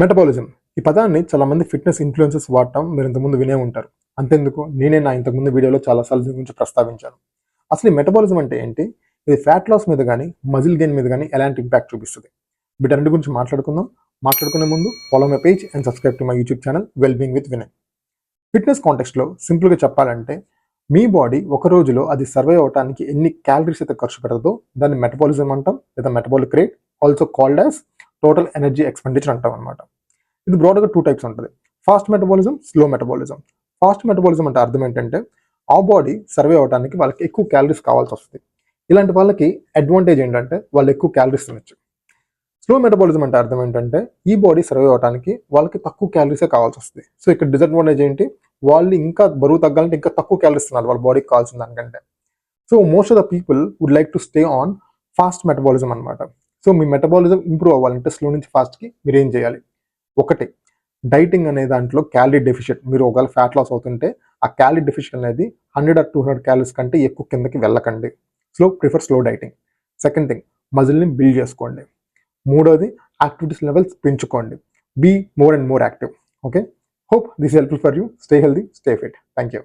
Metabolism ఈ పదాన్ని చాలా మంది ఫిట్నెస్ ఇన్ఫ్లుయెన్సర్స్ వాడటం మీరు ఇంతకుముందు వినే ఉంటారు. అంతెందుకు నేనే నా ఇంతకుముందు వీడియోలో చాలాసార్లు దీని గురించి ప్రస్తావించాను. అసలు ఈ మెటబాలిజం అంటే ఏంటి? ఇది ఫ్యాట్ లాస్ మీద కానీ మజిల్ గెయిన్ మీద కానీ ఎలాంటి ఇంపాక్ట్ చూపిస్తుంది? వీటన్నిటి గురించి మాట్లాడుకుందాం. మాట్లాడుకునే ముందు follow my page and subscribe to my YouTube channel well being with Vinay. Fitness కాంటెక్స్ట్లో సింపుల్గా చెప్పాలంటే మీ బాడీ ఒక రోజులో అది సర్వైవ్ అవడానికి ఎన్ని క్యాలరీస్ అయితే ఖర్చు పెడతాదో దాన్ని మెటబాలిజం అంటాం, లేదా metabolic rate, also called as total energy expenditure అంటాం అనమాట. ఇది బ్రాడ్గా 2 టైప్స్ ఉంటుంది. Fast metabolism, slow metabolism. Fast metabolism అంటే అర్థం ఏంటంటే ఆ బాడీ సర్వే అవడానికి వాళ్ళకి ఎక్కువ క్యాలరీస్ కావాల్సి వస్తుంది. ఇలాంటి వాళ్ళకి అడ్వాంటేజ్ ఏంటంటే వాళ్ళు ఎక్కువ క్యాలరీస్ తినచ్చు. స్లో మెటబాలిజం అంటే అర్థం ఏంటంటే ఈ బాడీ సర్వే అవడానికి వాళ్ళకి తక్కువ క్యాలరీసే కావాల్సి వస్తుంది. సో ఇక్కడ డిసడ్వాంటేజ్ ఏంటి? వాళ్ళు ఇంకా బరువు తగ్గాలంటే ఇంకా తక్కువ క్యాలరీస్ తినాలి వాళ్ళ బాడీకి కావాల్సిన దానికంటే. So most of the people would like to stay on fast metabolism అనమాట. సో మీ మెటబాలిజం ఇంప్రూవ్ అవ్వాలంటే స్లో నుంచి ఫాస్ట్కి మీరు ఏం చేయాలి? ఒకటి, డైటింగ్ అనే దాంట్లో క్యాలరీ డెఫిషియట్. మీరు ఒకవేళ ఫ్యాట్ లాస్ అవుతుంటే ఆ క్యాలరీ డెఫిషియట్ అనేది 100 or 200 క్యాలరీస్ కంటే ఎక్కువ కిందకి వెళ్ళకండి. Prefer slow dieting. Second thing, మజిల్ని బిల్డ్ చేసుకోండి. మూడోది, యాక్టివిటీస్ లెవెల్స్ పెంచుకోండి. Be more and more active. Okay, hope this helpful for you. Stay healthy, stay fit. Thank you.